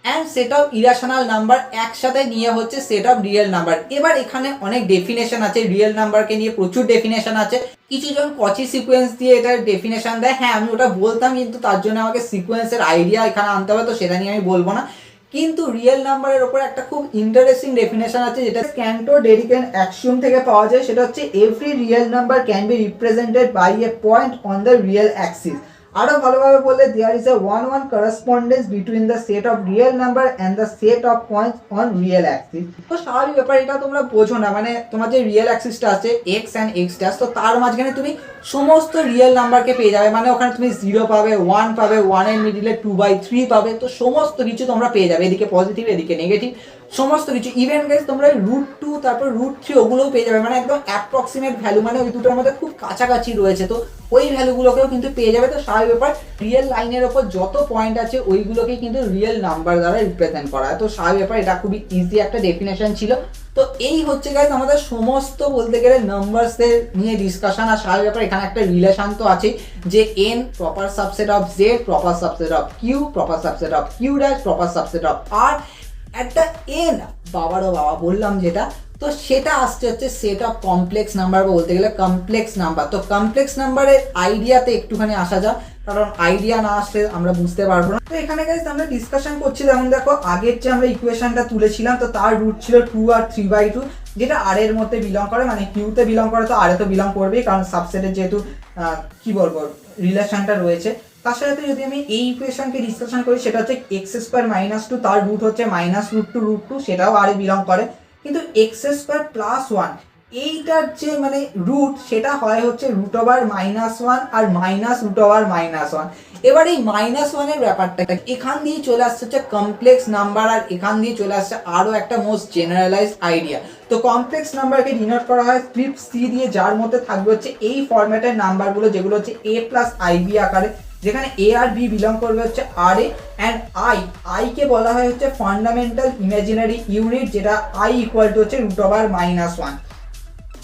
and set of irrational number একসাথে নিয়ে হচ্ছে সেট অফ রিয়েল নাম্বার। এবার এখানে অনেক ডেফিনেশন আছে, রিয়েল নাম্বারকে নিয়ে প্রচুর ডেফিনেশন আছে। কিছু জন কচি সিকোয়েন্স দিয়ে এটার ডেফিনেশন দেয়, হ্যাঁ আমি ওটা বলতাম, কিন্তু তার জন্য আমাকে সিকোয়েন্সের আইডিয়া এখানে আনতে হবে, তো সেটা নিয়ে আমি বলবো না। কিন্তু রিয়েল নাম্বারের উপর একটা খুব ইন্টারেস্টিং ডেফিনেশন আছে, যেটা ক্যান্টো ডেরিকেন অ্যাক্সিওম থেকে পাওয়া যায়। সেটা হচ্ছে every real number can be represented by a point on the real axis. আরো ভালোভাবে বললে there is a 1-1 correspondence between the set of real number and the set of points on real axis। তো স্বাভাবিক ব্যাপার, এটা তোমরা বোঝো না, মানে তোমার যে রিয়েল অ্যাক্সিসটা আছে x and x ড্যাশ, তো তার মাঝখানে তুমি সমস্ত রিয়েল নাম্বারকে পেয়ে যাবে, মানে ওখানে তুমি 0 পাবে, 1 পাবে, 1 এর মিডিলে 2/3 পাবে, তো সমস্ত কিছু তোমরা পেয়ে যাবে, এদিকে পজিটিভ এদিকে নেগেটিভ সমস্ত কিছু। ইভেন গাইস তোমরা √2 তারপর √3 ওগুলোও পেয়ে যাবে, মানে একদম অ্যাপ্রক্সিমেট ভ্যালু, মানে ওই দুটোর মধ্যে খুব কাছাকাছি রয়েছে, তো ওই ভ্যালুগুলোকেও কিন্তু পেয়ে যাবে। তো স্বাভাবিক ব্যাপার রিয়েল লাইনের ওপর যত পয়েন্ট আছে ওইগুলোকেই কিন্তু রিয়েল নাম্বার দ্বারা রিপ্রেজেন্ট করা হয়। তো স্বাভাবিক ব্যাপার এটা খুবই ইজি একটা ডেফিনেশন ছিল। তো এই হচ্ছে গাইস আমাদের সমস্ত বলতে গেলে নাম্বারসের নিয়ে ডিসকাশন। আর স্বাভাবিক ব্যাপার এখানে একটা রিলেশন তো আছে যে N proper subset of Z, proper subset of Q, proper subset of Q dash, proper subset of R. একটা এন বাবারও বাবা বললাম যেটা, তো সেটা আসছে হচ্ছে সেট অফ কমপ্লেক্স নাম্বার, বলতে গেলে কমপ্লেক্স নাম্বার। তো কমপ্লেক্স নাম্বারের আইডিয়াতে একটুখানি আসা যাক, কারণ আইডিয়া না আসলে আমরা বুঝতে পারবো না। তো এখানে গাইস আমরা ডিসকাশন করছি, যেমন দেখো আগের যে আমরা ইকুয়েশনটা তুলেছিলাম, তো তার রুট ছিল 2 আর 3/2, যেটা আর এর মধ্যে বিলং করে, মানে কিউতে বিলং করে, তো আর এ তো বিলং করবেই, কারণ সাবসেটের যেহেতু কি বলবো রিলেশনটা রয়েছে। তার সাথে যদি আমি এই ইকুয়েশনকে ডিসকাশন করি, সেটা হচ্ছে x² - 2, তার রুট হচ্ছে -√2√2, সেটাও আর বিলং করে। কিন্তু x² + 1 এইটার যে মানে রুট, সেটা হয় হচ্ছে √1 আর -√1। এবার এই -1 এর ব্যাপারটা এখান দিয়ে চলে আসছে হচ্ছে কমপ্লেক্স নাম্বার, আর এখান দিয়ে চলে আসছে আরো একটা মোস্ট জেনারেলাইজড আইডিয়া। তো কমপ্লেক্স নাম্বারকে ডিনোট করা হয় স্ক্রিপ্ট সি দিয়ে, যার মধ্যে থাকবে হচ্ছে এই ফরম্যাটের নাম্বারগুলো, যেগুলো হচ্ছে a + ib আকারে, যেখানে এ আর বি বিলং করবে হচ্ছে আর এ, অ্যান্ড আই কে বলা হয় হচ্ছে ফান্ডামেন্টাল ইমাজিনারি ইউনিট, যেটা i = হচ্ছে √1।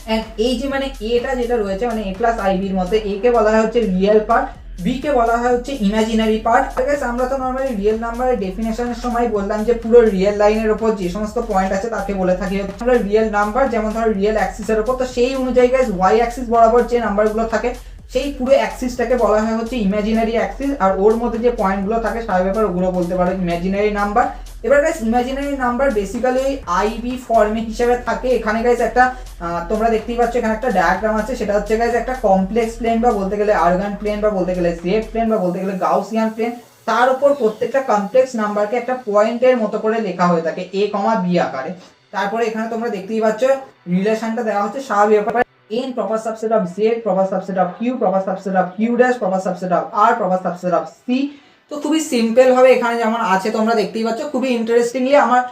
অ্যান্ড এই যে মানে এটা যেটা রয়েছে মানে a + ib এর মধ্যে, a কে বলা হয় হচ্ছে রিয়েল পার্ট, বি কে বলা হয় হচ্ছে ইমাজিনারি পার্ট। আমরা তো নর্মালি রিয়েল নাম্বারের ডেফিনেশনের সময় বললাম যে পুরো রিয়েল লাইনের উপর যে সমস্ত পয়েন্ট আছে তাকে বলে থাকি আমরা রিয়েল নাম্বার, যেমন ধরো রিয়েল অ্যাক্সিসের উপর। তো সেই অনুযায়ী গাইস ওয়াই অ্যাক্সিস বরাবর যে নাম্বারগুলো থাকে সেই পুরো অ্যাক্সিসটাকে বলা হয় হচ্ছে ইমাজিনারি অ্যাক্সিস, আর ওর মধ্যে যে পয়েন্টগুলো থাকে স্বাভাবিক ব্যাপার ওগুলো বলতে পারো ইমাজিনারি নাম্বার। এবার guys imaginary number basically ib ফর্মে হিসেবে থাকে। এখানে গাইস একটা তোমরা দেখতেই পাচ্ছ এখানে একটা ডায়াগ্রাম আছে, সেটা হচ্ছে গাইস একটা কমপ্লেক্স প্লেন বা বলতে গেলে আর্গান প্লেন বা বলতে গেলে জেড প্লেন বা বলতে গেলে গাউসিয়ান প্লেন। তার উপর প্রত্যেকটা কমপ্লেক্স নাম্বারকে একটা পয়েন্টের মতো করে লেখা হয়ে থাকে a, b আকারে। তারপরে এখানে তোমরা দেখতেই পাচ্ছ রিলেশনটা দেওয়া হচ্ছে স্বাভাবিক ব্যাপার n proper subset of z, proper subset of q, proper subset of q dash, proper subset of r, proper subset of c। তো খুবই সিম্পল ভাবে এখানে যেমন আছে তোমরা দেখতেই পাচ্ছ, খুবই ইন্টারেস্টিংলি আমার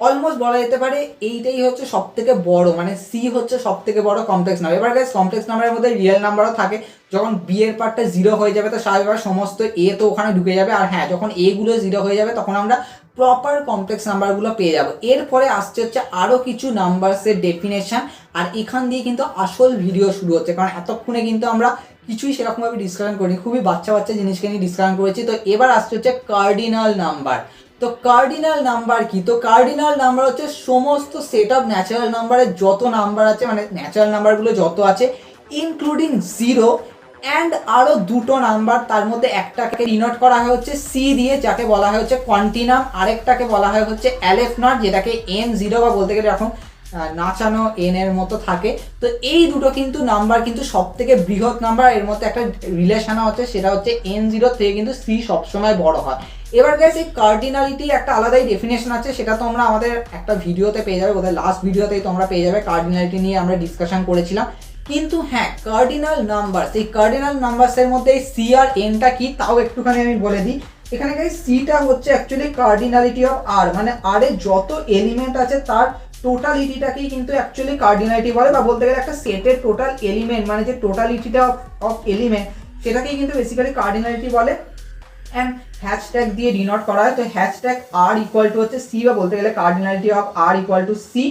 অলমোস্ট বলা যেতে পারে এইটাই হচ্ছে সব থেকে বড়, মানে সি হচ্ছে সব থেকে বড় কমপ্লেক্স নাম্বার। এবার গাইস কমপ্লেক্স নাম্বারের মধ্যে রিয়েল নাম্বারও থাকে। যখন বি এর পার্টটা 0 হয়ে যাবে তো স্বাভাবিক সমস্ত এ তো ওখানে ঢুকে যাবে, আর হ্যাঁ যখন এ গুলো 0 হয়ে যাবে তখন আমরা প্রপার কমপ্লেক্স নাম্বারগুলো পেয়ে যাব। এরপরে আসছে হচ্ছে আরও কিছু নাম্বারসের ডেফিনেশন, আর এখান দিয়ে কিন্তু আসল ভিডিও শুরু হচ্ছে, কারণ এতক্ষণে কিন্তু আমরা কিছুই সেরকমভাবে ডিসকাশন করিনি, খুবই বাচ্চা বাচ্চা জিনিসকে নিয়ে ডিসকাশন করেছি। তো এবার আসছে হচ্ছে কার্ডিনাল নাম্বার। তো কার্ডিনাল নাম্বার কি? তো কার্ডিনাল নাম্বার হচ্ছে সমস্ত সেট অফ ন্যাচারাল নাম্বারের যত নাম্বার আছে, মানে ন্যাচারাল নাম্বারগুলো যত আছে ইনক্লুডিং 0 অ্যান্ড আরও দুটো নাম্বার, তার মধ্যে একটাকে ডিনোট করা হয় হচ্ছে সি দিয়ে, যাকে বলা হয় হচ্ছে কন্টিনাম, আরেকটাকে বলা হয় হচ্ছে অ্যালেফ নট, যেটাকে N0 বা বলতে গেলে এখন নাচানো এন এর মতো থাকে। তো এই দুটো কিন্তু নাম্বার কিন্তু সব থেকে বৃহৎ নাম্বার, এর মধ্যে একটা রিলেশন হচ্ছে, সেটা হচ্ছে N0 থেকে কিন্তু সি সবসময় বড় হয়। এবার গাইস এই কার্ডিনালিটি একটা আলাদাই ডেফিনেশন আছে, সেটা তোমরা আমাদের একটা ভিডিওতে পেয়ে যাবে, ওদের লাস্ট ভিডিওতেই তোমরা পেয়ে যাবে, কার্ডিনালিটি নিয়ে আমরা ডিসকাশন করেছিলাম। কিন্তু হ্যাঁ কার্ডিনাল নাম্বার, এই কার্ডিনাল নাম্বারসের মধ্যে সি আর এনটা কি তাও একটুখানি আমি বলে দিই। এখানে গাইস সিটা হচ্ছে অ্যাকচুয়ালি কার্ডিনালিটি অফ আর, মানে আর এর যত এলিমেন্ট আছে তার টোটালিটিটাকেই কিন্তু অ্যাকচুয়ালি কার্ডিনালিটি বলে, বা বলতে গেলে একটা সেটের টোটাল এলিমেন্ট, মানে যে টোটালিটিটা অফ এলিমেন্ট সেটাকেই কিন্তু বেসিক্যালি কার্ডিনালিটি বলে। অ্যান্ড হ্যাশট্যাগ দিয়ে ডিনোট করা হয়। তো হ্যাশট্যাগ আর ইকুয়াল টু হচ্ছে সি, বা বলতে গেলে cardinality of R equal to C.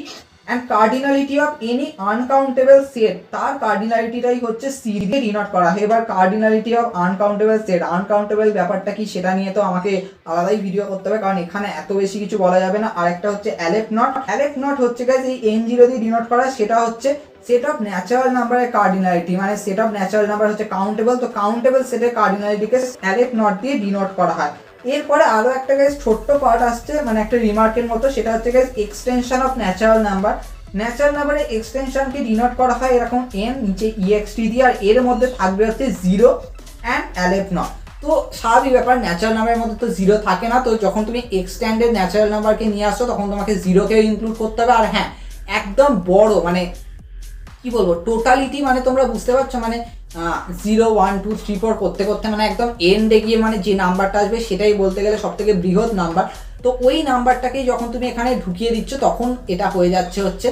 And cardinality of any uncountable set, তার কার্ডিনালিটিটাই হচ্ছে সি দিয়ে ডিনোট করা হয়। এবার cardinality of uncountable set, uncountable ব্যাপারটা কি সেটা নিয়ে তো আমাকে আলাদাই ভিডিও করতে হবে, কারণ এখানে এত বেশি কিছু বলা যাবে না। আরেকটা হচ্ছে অ্যালেফ নট। অ্যালেফ নট হচ্ছে গাইস এই N0 দিয়ে ডিনোট করা, সেটা হচ্ছে সেট অফ ন্যাচারাল নাম্বারের কার্ডিনালিটি, মানে সেট অফ ন্যাচারাল নাম্বার হচ্ছে কাউন্টেবল, তো কাউন্টেবল সেটের কার্ডিনালিটিকে অ্যালেফ নট দিয়ে ডিনোট করা হয়। এরপরে আরো একটা গাইস ছোট্ট পার্ট আসছে, মানে একটা রিমার্কের মতো, সেটা হচ্ছে guys extension of natural number. Natural নাম্বারের এক্সটেনশনকে ডিনোট করা হয় এরকম n নিচে ext দিয়ে, আর এর মধ্যে থাকবে হচ্ছে 0 অ্যান্ড অ্যালেফ নট। তো স্বাভাবিক ব্যাপার, ন্যাচারাল নাম্বারের মধ্যে তো 0 থাকে না, তো যখন তুমি এক্সটেন্ডেড ন্যাচারাল নাম্বারকে নিয়ে আসো তখন তোমাকে 0কেও ইনক্লুড করতে হবে। আর হ্যাঁ একদম বড়, মানে কি বলবো টোটালিটি, মানে তোমরা বুঝতে পারছো, মানে 0 1 2 3 4 করতে করতে মানে একদম এন্ডে গিয়ে মানে যে নাম্বারটা আসবে সেটাই বলতে গেলে সব থেকে বৃহৎ নাম্বার। তো ওই নাম্বারটাকেই যখন তুমি এখানে ঢুকিয়ে দিচ্ছ তখন এটা হয়ে যাচ্ছে হচ্ছে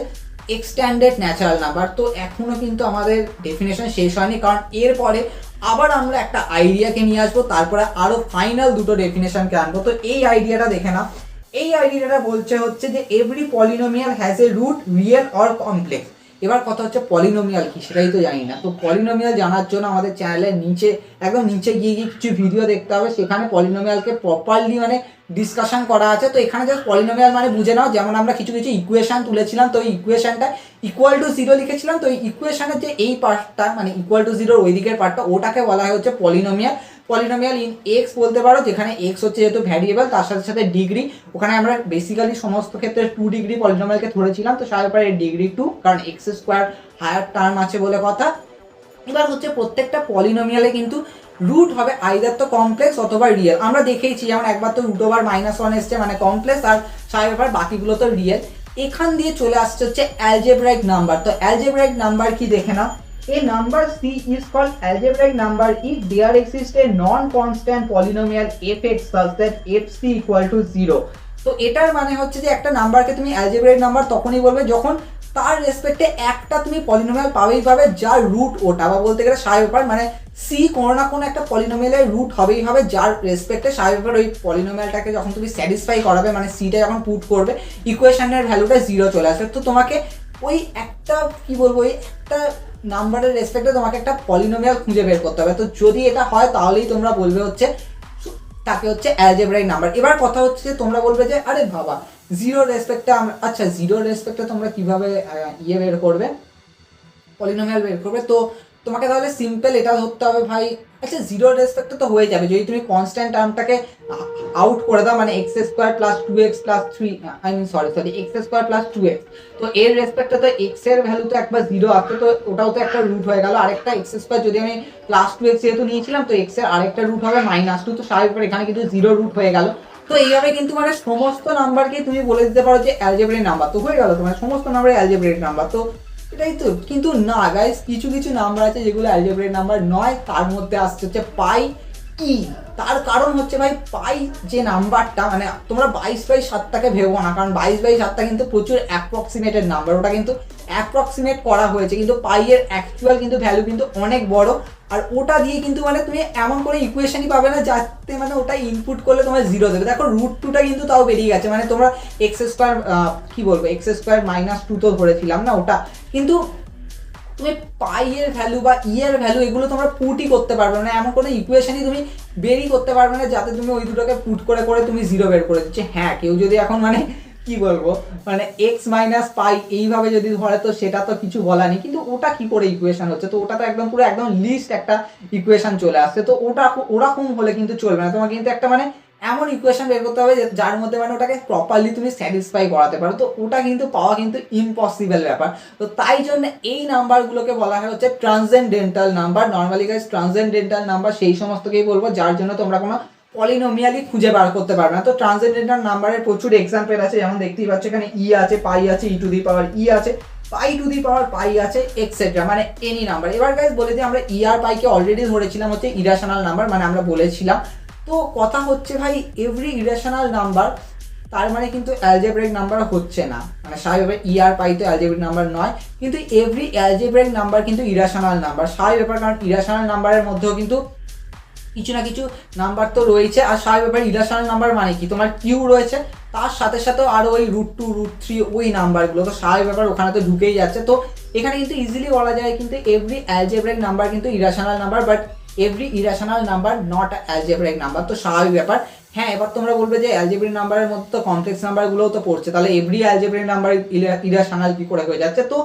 এক্সটেন্ডেড ন্যাচারাল নাম্বার। তো এখনো কিন্তু আমাদের ডেফিনেশন শেষ হয়নি, কারণ এরপরে আবার আমরা একটা আইডিয়াকে নিয়ে আসবো, তারপরে আরো ফাইনাল দুটো ডেফিনেশনকে আনবো। তো এই আইডিয়াটা দেখে নাও। এই আইডিয়াটা বলছে হচ্ছে যে every polynomial has a root real or complex. এবার কথা হচ্ছে পলিনোমিয়াল কি সেটাই তো জানি না। তো পলিনোমিয়াল জানার জন্য আমাদের চ্যানেলের নিচে একদম নিচে গিয়ে কিছু ভিডিও দেখতে হবে, সেখানে পলিনোমিয়ালকে প্রপারলি মানে ডিসকাশন করা আছে। তো এখানে জাস্ট পলিনোমিয়াল মানে বুঝে নাও, যেমন আমরা কিছু কিছু ইকুয়েশন তুলেছিলাম, তো এই ইকুয়েশনটা ইকুয়াল টু 0 লিখেছিলাম, তো এই ইকুয়েশনের যে এই পার্টটা মানে ইকুয়াল টু 0 ওই দিকের পার্টটা ওটাকে বলা হয় হচ্ছে পলিনোমিয়াল। পলিনোমিয়াল ইন এক্স বলতে পারো, যেখানে এক্স হচ্ছে যেহেতু ভ্যারিয়েবল, তার সাথে সাথে ডিগ্রি, ওখানে আমরা বেসিক্যালি সমস্ত ক্ষেত্রে 2 ডিগ্রি পলিনোমিয়ালকে ধরেছিলাম, তো সারা ব্যাপারে ডিগ্রি 2, কারণ এক্স স্কোয়ার হায়ার টার্ম আছে বলে কথা। এবার হচ্ছে প্রত্যেকটা পলিনোমিয়ালে কিন্তু রুট হবে আইদার তো কমপ্লেক্স অথবা রিয়েল। আমরা দেখেইছি যেমন একবার তো রুট ওভার -1 এসছে মানে কমপ্লেক্স, আর সারা ব্যাপার বাকিগুলো তো রিয়েল। এখান দিয়ে চলে আসছে হচ্ছে অ্যালজেব্রাইক নাম্বার। তো অ্যালজেব্রাইক নাম্বার কি দেখে নাও। A number C is called algebraic number if there exists a non-constant polynomial fx such that fc equal to 0. তো এটার মানে হচ্ছে যে একটা নাম্বারকে তুমি অ্যালজেব্রাইক নাম্বার তখনই বলবে যখন তার রেসপেক্টে একটা তুমি পলিনোমিয়াল পাবেই পাবে যার রুট ওটা, বা বলতে গেলে সারা ব্যাপার মানে সি কোনো না কোনো একটা পলিনোমিয়ালের রুট হবেই হবে যার রেসপেক্টে সারা ব্যাপার ওই পলিনোমিয়ালটাকে যখন তুমি স্যাটিসফাই করাবে, মানে সিটা যখন পুট করবে ইকুয়েশনের ভ্যালুটা 0 চলে আসবে। তো তোমাকে ওই একটা কি বলবো ওই একটা নাম্বারের রেসপেক্টে তোমাকে একটা পলিনোমিয়াল খুঁজে বের করতে হবে। তো যদি এটা হয় তাহলেই তোমরা বলবে হচ্ছে তাকে হচ্ছে অ্যালজেব্রাইক নাম্বার। এবার কথা হচ্ছে তোমরা বলবে যে আরে বাবা 0 রেসপেক্টে আচ্ছা 0 রেসপেক্টে তোমরা কিভাবে বের করবে, পলিনোমিয়াল বের করবে। তো তোমাকে তাহলে সিম্পল এটা ধরতে হবে ভাই, আচ্ছা 0 রেসপেক্টে তো হয়ে যাবে যদি তুমি কনস্ট্যান্ট টার্মটাকে আউট করে দাও, মানে x square plus 2x plus 3 I mean sorry x square plus 2x। তো এর রেসপেক্টে তো x এর ভ্যালু তো একবার 0 আসছে, তো ওটাও তো একটা রুট হয়ে গেল। আরেকটা x স্কোয়ার যদি আমি প্লাস 2x যেহেতু নিয়েছিলাম তো x এর আরেকটা রুট হবে -2, তো স্বাভাবিক এখানে কিন্তু 0 রুট হয়ে গেল। তো এইভাবে কিন্তু মানে সমস্ত নাম্বারকে তুমি বলে দিতে পারো যে অ্যালজেব্রাইক নাম্বার, তো হয়ে গেল তোমার সমস্ত নাম্বারে অ্যালজেব্রাইক নাম্বার। তো এটাই তো, কিন্তু না গাইস কিছু কিছু নাম্বার আছে যেগুলো অ্যালজেব্রাইক নাম্বার নয়, তার মধ্যে আসছে হচ্ছে পাই, কি, তার কারণ হচ্ছে ভাই পাই যে নাম্বারটা, মানে তোমরা 22/7টাকে ভেবো না, কারণ 22/7টা কিন্তু প্রচুর অ্যাপ্রক্সিমেটেড নাম্বার, ওটা কিন্তু অ্যাপ্রক্সিমেট করা হয়েছে, কিন্তু পাইয়ের অ্যাকচুয়াল কিন্তু ভ্যালু কিন্তু অনেক বড়। আর ওটা দিয়ে কিন্তু মানে তুমি এমন কোনো ইকুয়েশনই পাবে না যাতে মানে ওটা ইনপুট করলে তোমার 0 দেবে। দেখো √2টা কিন্তু তাও বেরিয়ে গেছে, মানে তোমরা x² কি বলবো x² - 2 তো ধরেছিলাম না ওটা, কিন্তু তুমি পাইয়ের ভ্যালু বা এর ভ্যালু এগুলো তোমরা পুটই করতে পারবে না, এমন কোনো ইকুয়েশনই তুমি বেরই করতে পারবে না যাতে তুমি ওই দুটোকে পুট করে করে তুমি 0 বের করে দিচ্ছে। হ্যাঁ, কেউ যদি এখন মানে কি বলবো মানে x - পাই এইভাবে যদি ধরে তো সেটা তো কিছু বলা নেই, কিন্তু ওটা কি করে ইকুয়েশন হচ্ছে, তো ওটা তো একদম পুরো একদম লিস্ট একটা ইকুয়েশন চলে আসছে, তো ওটা ওরকম হলে কিন্তু চলবে না, তোমার কিন্তু একটা মানে এমন ইকুয়েশন বের করতে হবে যার মধ্যে মানে ওটাকে প্রপারলি তুমি স্যাটিসফাই করাতে পারো, তো ওটা কিন্তু পাওয়া কিন্তু ইম্পসিবল ব্যাপার। তো তাই জন্য এই নাম্বারগুলোকে বলা হয় হচ্ছে transcendental number. Normally guys transcendental number সেই সমস্তকেই বলবো যার জন্য তোমরা কোনো পলিনোমিয়ালি খুঁজে বার করতে পারবে না। তো ট্রান্সেন্ডেন্টাল নাম্বারের প্রচুর এক্সাম্পল আছে, যেমন দেখতেই পাচ্ছ এখানে ই আছে, পাই আছে, e⁻e আছে, পাই আছে, এক্সেট্রা, মানে এনি নাম্বার। এবার গাইস বলে দিই, আমরা ই আর পাইকে অলরেডি ধরেছিলাম হচ্ছে ইরাশনাল নাম্বার, মানে আমরা বলেছিলাম। তো কথা হচ্ছে ভাই এভরি ইরেশনাল নাম্বার তার মানে কিন্তু অ্যালজেব্রিক নাম্বার হচ্ছে না, মানে স্বাভাবিক ই আর পাই তো অ্যালজেব্রিক নাম্বার নয়, কিন্তু এভরি অ্যালজেব্রিক নাম্বার কিন্তু ইরেশনাল নাম্বার স্বাভাবিক ব্যাপার, কারণ ইরেশনাল নাম্বারের মধ্যেও কিন্তু কিছু না কিছু নাম্বার তো রয়েছে। আর স্বাভাবিক ব্যাপার ইরেশনাল নাম্বার মানে কি, তোমার কিউ রয়েছে, তার সাথে সাথেও আরও ওই √2 √3 ওই নাম্বারগুলো, তো স্বাভাবিক ব্যাপার ওখানে তো ঢুকেই যাচ্ছে। তো এখানে কিন্তু ইজিলি বলা যায় কিন্তু এভরি অ্যালজেব্রিক নাম্বার কিন্তু irrational number, but every irrational number not algebraic number. তো স্বাভাবিক ব্যাপার। হ্যাঁ, এবার তোমরা বলবে যে অ্যালজেব্রিক নাম্বারের মধ্যে তো কমপ্লেক্স নাম্বারগুলোও তো পড়ছে, তাহলে এভরি অ্যালজেব্রিক নাম্বার ইরেশনাল কি করে হয়ে যাচ্ছে? তো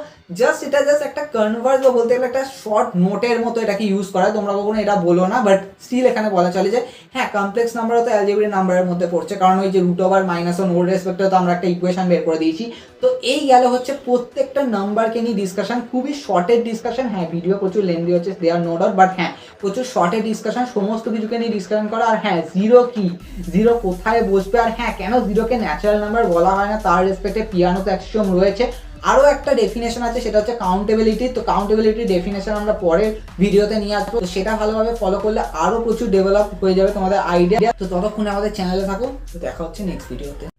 এটা জাস্ট একটা কনভার্স বা বলতে গেলে একটা শর্ট নোটের মতো এটাকে ইউজ করা, তোমরা কখনো এটা বলো না, বাট স্টিল এখানে বলা চলে যে হ্যাঁ কমপ্লেক্স নাম্বারও তো অ্যালজেব্রিক নাম্বারের মধ্যে পড়ছে, কারণ ওই যে √(-1) ওর রেসপেক্টে তো আমরা একটা ইকুয়েশন বের করে দিয়েছি। তো এই গেল হচ্ছে প্রত্যেকটা নাম্বারকে নিয়ে ডিসকাশন, খুবই শর্টের ডিসকাশন। হ্যাঁ, ভিডিও প্রচুর লেন্দি হচ্ছে, দেয়ার নো ডাউট, বাট হ্যাঁ প্রচুর শর্টের ডিসকাশন, সমস্ত কিছুকে নিয়ে ডিসকাশন করা। আর হ্যাঁ, 0 কি, 0 কোথায় বসবে, আর হ্যাঁ কেন 0কে ন্যাচারাল নাম্বার বলা হয় না, তার রেসপেক্টে পিয়ানো তো অ্যাক্সিওম রয়েছে। আরও একটা ডেফিনেশন আছে, সেটা হচ্ছে কাউন্টেবিলিটি। তো কাউন্টেবিলিটির ডেফিনেশন আমরা পরের ভিডিওতে নিয়ে আসবো, তো সেটা ভালোভাবে ফলো করলে আরও প্রচুর ডেভেলপ হয়ে যাবে তোমাদের আইডিয়া। তো ততক্ষণে আমাদের চ্যানেলে থাকুন, তো দেখা হচ্ছে নেক্সট ভিডিওতে।